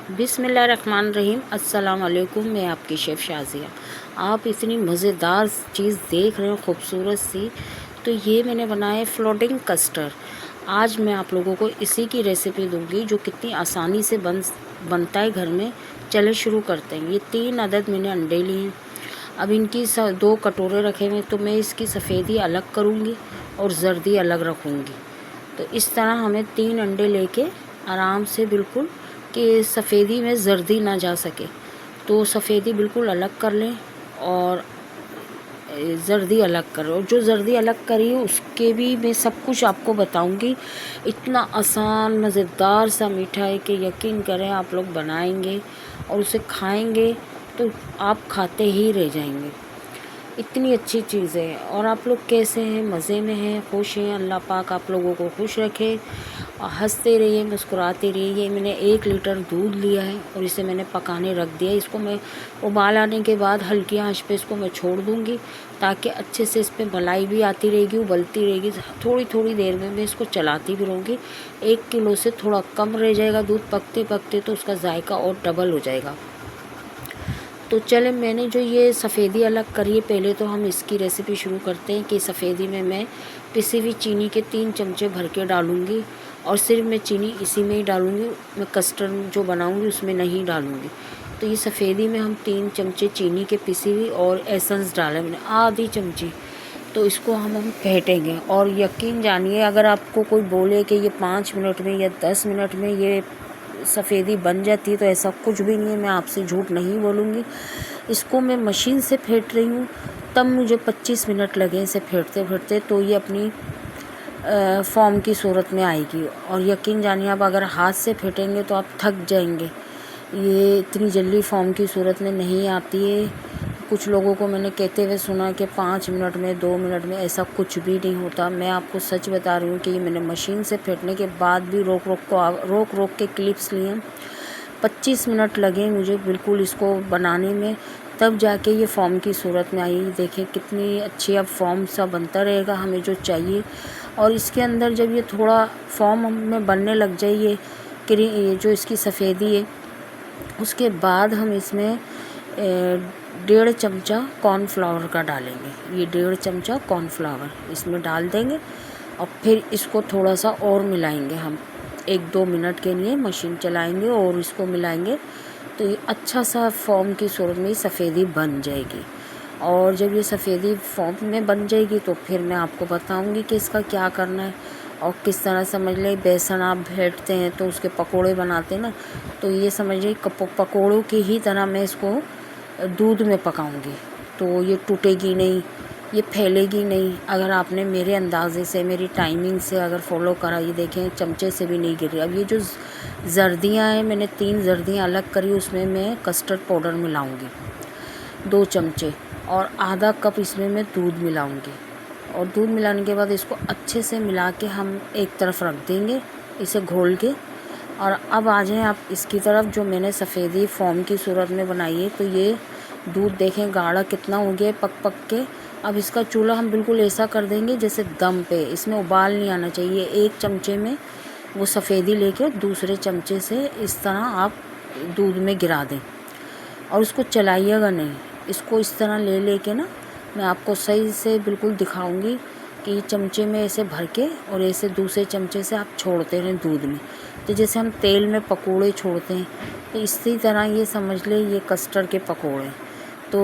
बिस्मिल्लाहिर्रहमानिर्रहीम। अस्सलाम वालेकुम। मैं आपकी शेफ़ शाज़िया। आप इतनी मज़ेदार चीज़ देख रहे हो खूबसूरत सी, तो ये मैंने बनाया है फ्लोटिंग कस्टर्ड। आज मैं आप लोगों को इसी की रेसिपी दूंगी जो कितनी आसानी से बनता है घर में। चले शुरू करते हैं। ये 3 अदद मैंने अंडे लिए। अब इनकी 2 कटोरे रखे हुए, तो मैं इसकी सफ़ेदी अलग करूँगी और जर्दी अलग रखूँगी। तो इस तरह हमें 3 अंडे लेके आराम से बिल्कुल कि सफ़ेदी में जर्दी ना जा सके, तो सफ़ेदी बिल्कुल अलग कर लें और जर्दी अलग करो। जो जर्दी अलग करी उसके भी मैं सब कुछ आपको बताऊंगी। इतना आसान मज़ेदार सा मीठा है कि यकीन करें आप लोग बनाएंगे और उसे खाएंगे तो आप खाते ही रह जाएंगे। इतनी अच्छी चीज़ है। और आप लोग कैसे हैं? मज़े में हैं, खुश हैं? अल्लाह पाक आप लोगों को खुश रखे और हंसते रहिए, मुस्कुराते रहिए। ये मैंने 1 लीटर दूध लिया है और इसे मैंने पकाने रख दिया। इसको मैं उबाल आने के बाद हल्की आंच पे इसको मैं छोड़ दूँगी, ताकि अच्छे से इस पर मलाई भी आती रहेगी, उबलती रहेगी। थोड़ी थोड़ी देर में मैं इसको चलाती भी रहूँगी। 1 किलो से थोड़ा कम रह जाएगा दूध पकते पकते, तो उसका जायका और डबल हो जाएगा। तो चले, मैंने जो ये सफ़ेदी अलग करी है, पहले तो हम इसकी रेसिपी शुरू करते हैं। कि सफ़ेदी में मैं पिसी हुई चीनी के 3 चमचे भर के डालूँगी और सिर्फ मैं चीनी इसी में ही डालूँगी। मैं कस्टर्ड जो बनाऊँगी उसमें नहीं डालूँगी। तो ये सफ़ेदी में हम 3 चमचे चीनी के पिसी हुई और एसेंस डाला मैंने आधी चमची। तो इसको हम फेंटेंगे। और यकीन जानिए, अगर आपको कोई बोले कि ये 5 मिनट में या 10 मिनट में ये सफ़ेदी बन जाती है, तो ऐसा कुछ भी नहीं है। मैं आपसे झूठ नहीं बोलूँगी। इसको मैं मशीन से फेंट रही हूँ, तब मुझे 25 मिनट लगे इसे फेंटते फेंटते, तो ये अपनी फॉर्म की सूरत में आएगी। और यकीन जानिए, आप अगर हाथ से फेंटेंगे तो आप थक जाएंगे। ये इतनी जल्दी फॉर्म की सूरत में नहीं आती है। कुछ लोगों को मैंने कहते हुए सुना कि 5 मिनट में, 2 मिनट में, ऐसा कुछ भी नहीं होता। मैं आपको सच बता रही हूँ कि ये मैंने मशीन से फेंटने के बाद भी रोक रोक के क्लिप्स लिए। 25 मिनट लगे मुझे बिल्कुल इसको बनाने में, तब जाके ये फॉर्म की सूरत में आई। देखें कितनी अच्छी अब फॉर्म सा बनता रहेगा हमें जो चाहिए। और इसके अंदर जब ये थोड़ा फॉर्म में बनने लग जाए, ये जो इसकी सफ़ेदी है, उसके बाद हम इसमें 1.5 चमचा कॉर्नफ्लावर का डालेंगे। ये 1.5 चमचा कॉर्नफ्लावर इसमें डाल देंगे और फिर इसको थोड़ा सा और मिलाएंगे। हम 1-2 मिनट के लिए मशीन चलाएंगे और इसको मिलाएंगे, तो ये अच्छा सा फॉर्म की सूरत में सफ़ेदी बन जाएगी। और जब ये सफ़ेदी फॉर्म में बन जाएगी, तो फिर मैं आपको बताऊंगी कि इसका क्या करना है और किस तरह। समझ लें, बेसन आप फेंटते हैं तो उसके पकोड़े बनाते हैं ना, तो ये समझिए पकोड़ों की ही तरह मैं इसको दूध में पकाऊंगी। तो ये टूटेगी नहीं, ये फैलेगी नहीं। अगर आपने मेरे अंदाजे से, मेरी टाइमिंग से अगर फॉलो करा, ये देखें चमचे से भी नहीं गिर रही। अब ये जो जर्दियाँ हैं, मैंने 3 जर्दियाँ अलग करी, उसमें मैं कस्टर्ड पाउडर मिलाऊंगी 2 चमचे, और आधा कप इसमें मैं दूध मिलाऊंगी। और दूध मिलाने के बाद इसको अच्छे से मिला के हम एक तरफ रख देंगे, इसे घोल के। और अब आ जाएं आप इसकी तरफ, जो मैंने सफ़ेदी फॉर्म की सूरत में बनाई है। तो ये दूध देखें गाढ़ा कितना हो गया पक पक के। अब इसका चूल्हा हम बिल्कुल ऐसा कर देंगे जैसे दम पे, इसमें उबाल नहीं आना चाहिए। 1 चमचे में वो सफ़ेदी लेके दूसरे चमचे से इस तरह आप दूध में गिरा दें और उसको चलाइएगा नहीं। इसको इस तरह ले के ना, मैं आपको सही से बिल्कुल दिखाऊंगी कि चमचे में ऐसे भर के और ऐसे दूसरे चमचे से आप छोड़ते रहें दूध में। तो जैसे हम तेल में पकोड़े छोड़ते हैं, तो इसी तरह ये समझ ले ये कस्टर्ड के पकोड़े। तो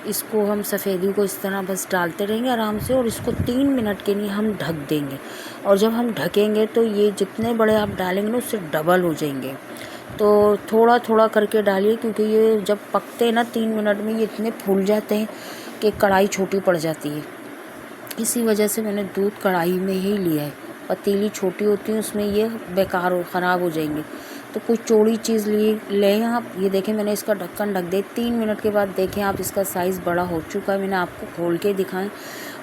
इसको हम सफ़ेदी को इस तरह बस डालते रहेंगे आराम से, और इसको 3 मिनट के लिए हम ढक देंगे। और जब हम ढकेंगे तो ये जितने बड़े आप डालेंगे ना, उससे डबल हो जाएंगे। तो थोड़ा थोड़ा करके डालिए, क्योंकि ये जब पकते हैं ना 3 मिनट में, ये इतने फूल जाते हैं कि कढ़ाई छोटी पड़ जाती है। इसी वजह से मैंने दूध कढ़ाई में ही लिया है। पतीली छोटी होती है, उसमें ये बेकार ख़राब हो जाएंगे। तो कुछ चौड़ी चीज़ लें आप। ये देखें मैंने इसका ढक्कन ढक दिया। 3 मिनट के बाद देखें आप, इसका साइज़ बड़ा हो चुका है। मैंने आपको खोल के दिखाएं।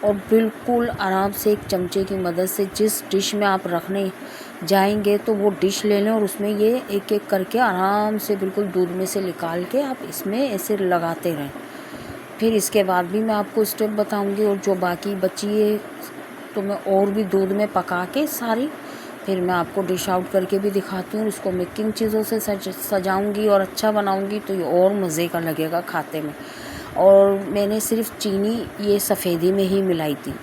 और बिल्कुल आराम से एक चमचे की मदद से जिस डिश में आप रखने जाएंगे, तो वो डिश ले लें और उसमें ये एक एक करके आराम से बिल्कुल दूध में से निकाल के आप इसमें ऐसे लगाते रहें। फिर इसके बाद भी मैं आपको स्टेप बताऊंगी। और जो बाकी बची है, तो मैं और भी दूध में पका के सारी फिर मैं आपको डिश आउट करके भी दिखाती हूँ। इसको मैं किन चीज़ों से सजाऊँगी और अच्छा बनाऊँगी तो ये और मज़े का लगेगा खाते में। और मैंने सिर्फ चीनी ये सफ़ेदी में ही मिलाई थी,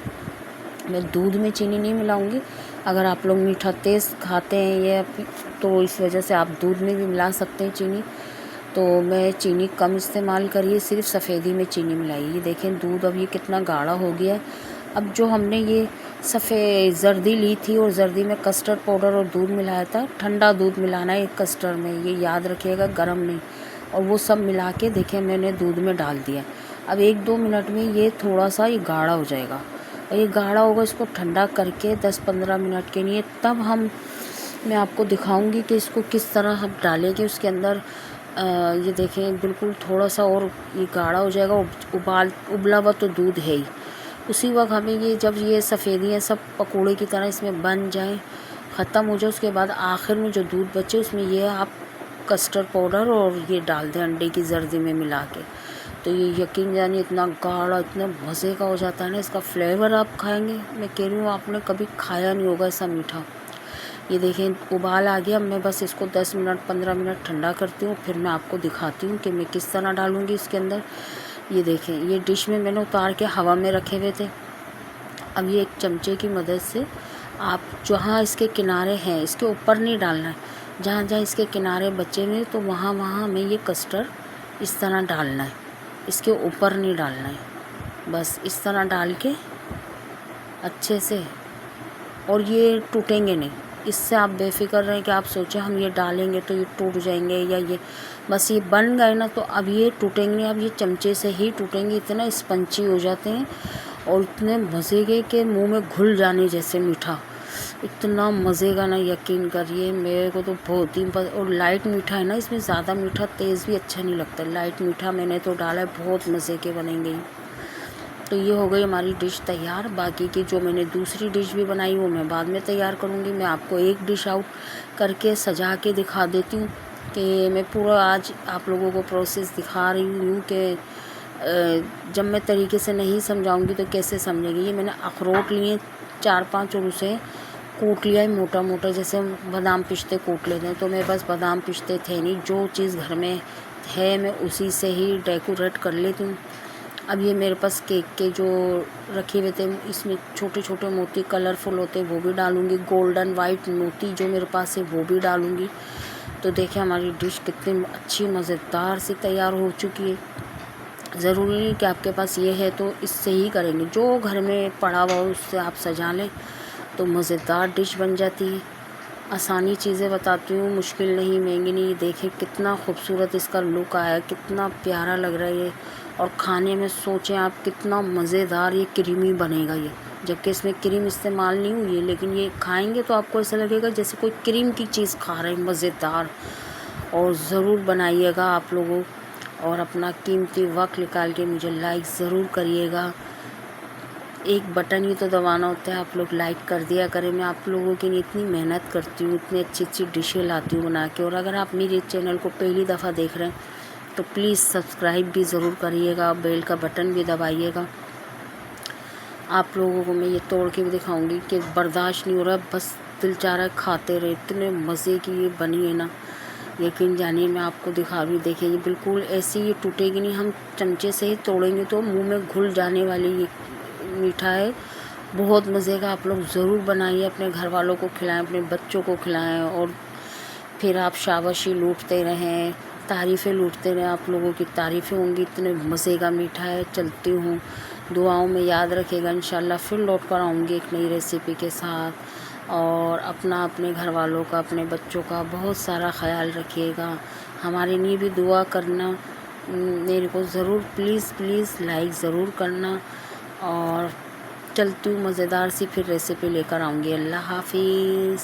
मैं दूध में चीनी नहीं मिलाऊंगी। अगर आप लोग मीठा तेज़ खाते हैं ये तो इस वजह से आप दूध में भी मिला सकते हैं चीनी। तो मैं चीनी कम इस्तेमाल करिए, सिर्फ सफ़ेदी में चीनी मिलाई। ये देखें दूध अब ये कितना गाढ़ा हो गया है। अब जो हमने ये जर्दी ली थी और जर्दी में कस्टर्ड पाउडर और दूध मिलाया था, ठंडा दूध मिलाना है एक कस्टर्ड में, ये याद रखिएगा, गर्म नहीं। और वो सब मिला के देखें मैंने दूध में डाल दिया। अब 1-2 मिनट में ये थोड़ा सा ये गाढ़ा हो जाएगा और ये गाढ़ा होगा। इसको ठंडा करके 10-15 मिनट के लिए तब मैं आपको दिखाऊंगी कि इसको किस तरह हम डालेंगे उसके अंदर। ये देखें बिल्कुल थोड़ा सा और ये गाढ़ा हो जाएगा। उबला हुआ तो दूध है ही। उसी वक्त हमें ये जब ये सफ़ेदियाँ सब पकोड़े की तरह इसमें बन जाएं, ख़त्म हो जाए, उसके बाद आखिर में जो दूध बचे उसमें ये आप कस्टर्ड पाउडर और ये डाल दें अंडे की जर्दी में मिला के। तो ये यकीन जानिए इतना गाढ़ा, इतना मज़े का हो जाता है ना। इसका फ्लेवर आप खाएंगे, मैं कह रही हूँ आपने कभी खाया नहीं होगा ऐसा मीठा। ये देखें उबाल आ गया। मैं बस इसको 10 मिनट 15 मिनट ठंडा करती हूँ, फिर मैं आपको दिखाती हूँ कि मैं किस तरह डालूँगी इसके अंदर। ये देखें ये डिश में मैंने उतार के हवा में रखे हुए थे। अब ये एक चमचे की मदद से आप जहाँ इसके किनारे हैं इसके ऊपर नहीं डालना है, जहाँ जहाँ इसके किनारे बचे हुए तो वहाँ वहाँ हमें ये कस्टर्ड इस तरह डालना है, इसके ऊपर नहीं डालना है। बस इस तरह डाल के अच्छे से, और ये टूटेंगे नहीं। इससे आप बेफिक्र रहें कि आप सोचें हम ये डालेंगे तो ये टूट जाएंगे या ये, बस ये बन गए ना तो अब ये टूटेंगे नहीं। अब ये चमचे से ही टूटेंगे। इतना स्पंची हो जाते हैं और इतने मज़े के मुंह में घुल जाने जैसे मीठा, इतना मज़े का ना, यकीन करिए मेरे को तो बहुत ही और लाइट मीठा है ना इसमें, ज़्यादा मीठा तेज़ भी अच्छा नहीं लगता। लाइट मीठा मैंने तो डाला है, बहुत मज़े के बनेंगे। तो ये हो गई हमारी डिश तैयार। बाकी की जो मैंने दूसरी डिश भी बनाई वो मैं बाद में तैयार करूँगी। मैं आपको एक डिश आउट करके सजा के दिखा देती हूँ कि मैं पूरा आज आप लोगों को प्रोसेस दिखा रही हूँ कि जब मैं तरीके से नहीं समझाऊंगी तो कैसे समझेंगे। ये मैंने अखरोट लिए 4-5 और उसे कूट लिया है मोटा मोटा, जैसे बादाम पिस्ते कूट लेते हैं। तो मेरे पास बादाम पिस्ते थे नहीं, जो चीज़ घर में है मैं उसी से ही डेकोरेट कर लेती हूँ। अब ये मेरे पास केक के जो रखे हुए थे, इसमें छोटे छोटे मोती कलरफुल होते हैं वो भी डालूँगी, गोल्डन वाइट मोती जो मेरे पास है वो भी डालूँगी। तो देखिए हमारी डिश कितनी अच्छी मज़ेदार सी तैयार हो चुकी है। ज़रूरी नहीं कि आपके पास ये है तो इससे ही करेंगे, जो घर में पड़ा हुआ हो उससे आप सजा लें तो मज़ेदार डिश बन जाती है। आसानी चीज़ें बताती हूँ, मुश्किल नहीं, महंगी नहीं। देखें कितना खूबसूरत इसका लुक आया, कितना प्यारा लग रहा है ये। और खाने में सोचें आप कितना मज़ेदार ये क्रीमी बनेगा ये, जबकि इसमें क्रीम इस्तेमाल नहीं हुई है, लेकिन ये खाएंगे तो आपको ऐसा लगेगा जैसे कोई क्रीम की चीज़ खा रहे हैं, मज़ेदार। और ज़रूर बनाइएगा आप लोगों, और अपना कीमती वक्त निकाल के मुझे लाइक ज़रूर करिएगा। एक बटन ही तो दबाना होता है, आप लोग लाइक कर दिया करें। मैं आप लोगों के लिए इतनी मेहनत करती हूँ, इतनी अच्छी अच्छी डिशें लाती हूँ बना के। और अगर आप मेरे चैनल को पहली दफ़ा देख रहे हैं तो प्लीज़ सब्सक्राइब भी ज़रूर करिएगा, बेल का बटन भी दबाइएगा। आप लोगों को मैं ये तोड़ के भी दिखाऊंगी कि बर्दाश्त नहीं हो रहा, बस दिल चाह रहा है खाते रहे। इतने मज़े की ये बनी है ना, यकीन जानिए मैं आपको दिखा रही हूँ। देखिए ये बिल्कुल ऐसी ये टूटेगी नहीं, हम चमचे से ही तोड़ेंगे तो मुंह में घुल जाने वाली ये मीठा है, बहुत मज़े का। आप लोग ज़रूर बनाइए, अपने घर वालों को खिलाएं, अपने बच्चों को खिलाएं, और फिर आप शाबाशी लूटते रहें, तारीफ़ें लूटते रहें। आप लोगों की तारीफ़ें होंगी, इतने मज़े का मीठा है। चलती हूँ, दुआओं में याद रखिएगा। इंशाल्लाह फिर लौट कर आऊँगी एक नई रेसिपी के साथ। और अपने घर वालों का, अपने बच्चों का बहुत सारा ख्याल रखिएगा। हमारे लिए भी दुआ करना मेरे को ज़रूर, प्लीज़ लाइक ज़रूर करना। और चलती हूँ मज़ेदार सी फिर रेसिपी लेकर आऊँगी। अल्लाह हाफिज़।